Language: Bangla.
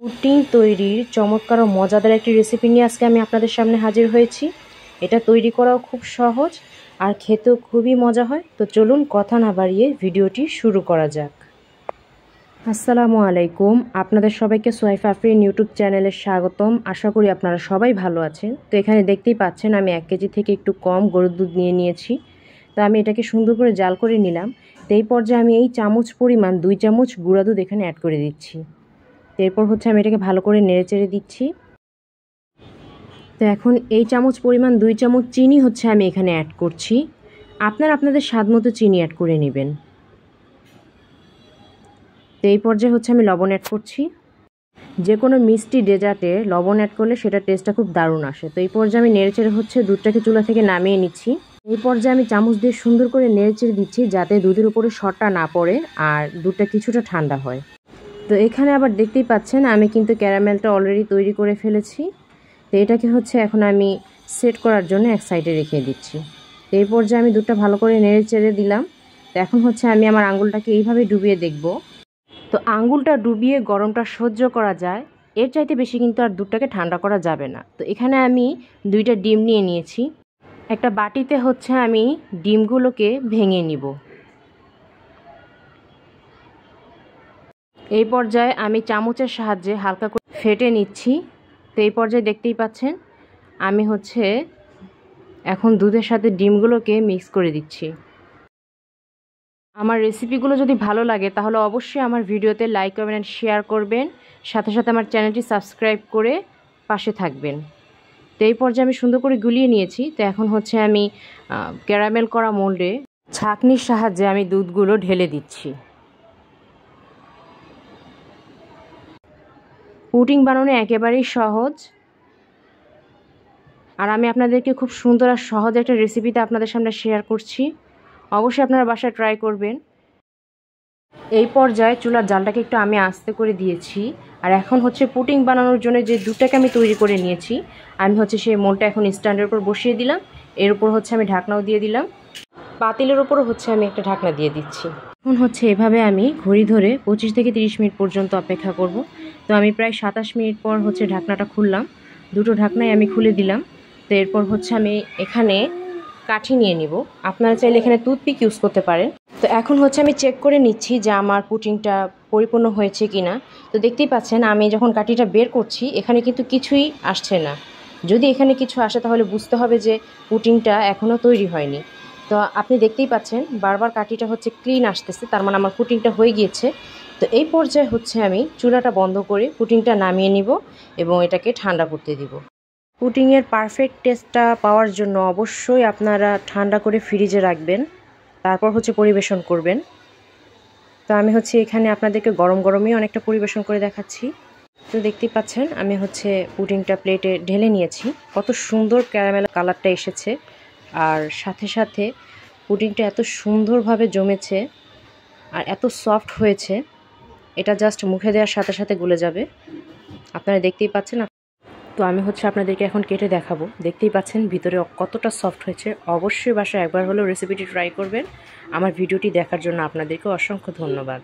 পুডিং তৈরির চমৎকার ও মজাদার একটি রেসিপি নিয়ে আজকে আমি আপনাদের সামনে হাজির হয়েছি। এটা তৈরি করাও খুব সহজ আর খেতেও খুবই মজা হয়। তো চলুন কথা না বাড়িয়ে ভিডিওটি শুরু করা যাক। আসসালামু আলাইকুম, আপনাদের সবাইকে সোয়াইফ আফরিন ইউটিউব চ্যানেলে স্বাগতম। আশা করি আপনারা সবাই ভালো আছেন। তো এখানে দেখতেই পাচ্ছেন আমি 1 কেজি থেকে একটু কম গরুর দুধ নিয়েছি। তো আমি এটাকে সুন্দর করে জাল করে নিলাম। তো এই পর্যায়ে আমি এই চামচ পরিমাণ 2 চামচ গুঁড়া দুধ এখানে অ্যাড করে দিচ্ছি। এরপর আমি এটাকে ভালো করে নেড়েচেড়ে দিচ্ছি। তো এখন এই চামচ পরিমাণ 2 চামচ চিনি আমি এখানে অ্যাড করছি। আপনারা আপনাদের স্বাদ মতো চিনি অ্যাড করে নেবেন। তো এই পর্যায়ে আমি লবণ অ্যাড করছি। যে কোনো মিষ্টি ডেজার্টে লবণ অ্যাড করলে সেটা টেস্টটা খুব দারুণ আসে। তো এই পর্যায়ে আমি নেড়েচেড়ে দুধটাকে চুলা থেকে নামিয়ে নিচ্ছি। এই পর্যায়ে আমি চামচ দিয়ে সুন্দর করে নেড়েচেড়ে দিচ্ছি যাতে দুধের উপরে সরটা না পড়ে আর দুধটা কিছুটা ঠান্ডা হয়। তো এখানে আবার দেখতেই পাচ্ছেন আমি কিন্তু ক্যারামেলটা অলরেডি তৈরি করে ফেলেছি। তো এটাকে এখন আমি সেট করার জন্য এক সাইডে রেখে দিচ্ছি। তো এই পর্যায়ে আমি দুধটা ভালো করে নেড়ে চেড়ে দিলাম। তো এখন আমি আমার আঙুলটাকে এইভাবে ডুবিয়ে দেখব। তো আঙুলটা ডুবিয়ে গরমটা সহ্য করা যায়, এর চাইতে বেশি কিন্তু আর দুধটাকে ঠান্ডা করা যাবে না। তো এখানে আমি 2টা ডিম নিয়ে নিয়েছি। একটা বাটিতে আমি ডিমগুলোকে ভেঙে নিব। এই পর্যায়ে আমি চামচের সাহায্যে হালকা করে ফেটে নিচ্ছি। তো এই পর্যায়ে দেখতেই পাচ্ছেন আমি এখন দুধের সাথে ডিমগুলোকে মিক্স করে দিচ্ছি। আমার রেসিপিগুলো যদি ভালো লাগে তাহলে অবশ্যই আমার ভিডিওতে লাইক কমেন্ট এন্ড শেয়ার করবেন, সাথে সাথে আমার চ্যানেলটি সাবস্ক্রাইব করে পাশে থাকবেন। তো এই পর্যায়ে আমি সুন্দর করে গুলিয়ে নিয়েছি। তো এখন আমি ক্যারামেল করা মোল্ডে ছাঁকনির সাহায্যে আমি দুধগুলো ঢেলে দিচ্ছি। পুডিং বানানো একেবারেই সহজ, আর আমি আপনাদেরকে খুব সুন্দর আর সহজ একটা রেসিপিতে আপনাদের সামনে শেয়ার করছি। অবশ্যই আপনারা বাসায় ট্রাই করবেন। এই পর্যায়ে চুলার জালটাকে একটু আমি আস্তে করে দিয়েছি। আর এখন পুডিং বানানোর জন্য যে দুধটাকে আমি তৈরি করে নিয়েছি, আমি সেই মোলটা এখন স্ট্যান্ডের উপর বসিয়ে দিলাম। এর উপর আমি ঢাকনাও দিয়ে দিলাম। পাতিলের উপরও আমি একটা ঢাকনা দিয়ে দিচ্ছি। এখন এভাবে আমি ঘড়ি ধরে 25 থেকে 30 মিনিট পর্যন্ত অপেক্ষা করব। তো আমি প্রায় 27 মিনিট পর ঢাকনাটা খুললাম। দুটো ঢাকনাই আমি খুলে দিলাম। তো এরপর আমি এখানে কাঠি নিয়ে নিব। আপনারা চাইলে এখানে টুথপিক ইউজ করতে পারেন। তো এখন আমি চেক করে নিচ্ছি যে আমার পুডিংটা পরিপূর্ণ হয়েছে কিনা। তো দেখতেই পাচ্ছেন আমি যখন কাঠিটা বের করছি এখানে কিন্তু কিছুই আসছে না। যদি এখানে কিছু আসে তাহলে বুঝতে হবে যে পুডিংটা এখনও তৈরি হয়নি। তো আপনি দেখতেই পাচ্ছেন বারবার কাঠিটা ক্লিন আসতেছে, তার মানে আমার পুডিংটা হয়ে গিয়েছে। তো এই পর্যায়ে আমি চুলাটা বন্ধ করে পুডিংটা নামিয়ে নিব এবং এটাকে ঠান্ডা করতে দিব। পুডিংয়ের পারফেক্ট টেস্টটা পাওয়ার জন্য অবশ্যই আপনারা ঠান্ডা করে ফ্রিজে রাখবেন, তারপর পরিবেশন করবেন। তো আমি এখানে আপনাদেরকে গরম গরমই অনেকটা পরিবেশন করে দেখাচ্ছি। তো দেখতেই পাচ্ছেন আমি পুডিংটা প্লেটে ঢেলে নিয়েছি। কত সুন্দর ক্যারামেল কালারটা এসেছে, আর সাথে সাথে পুডিংটা এত সুন্দরভাবে জমেছে আর এত সফট হয়েছে, এটা জাস্ট মুখে দেওয়ার সাথে সাথে গলে যাবে। আপনারা দেখতেই পাচ্ছেন। তো আমি আপনাদেরকে এখন কেটে দেখাবো। দেখতেই পাচ্ছেন ভিতরে কতটা সফট হয়েছে। অবশ্যই বাসায় একবার হলেও রেসিপিটি ট্রাই করবেন। আমার ভিডিওটি দেখার জন্য আপনাদেরকে অসংখ্য ধন্যবাদ।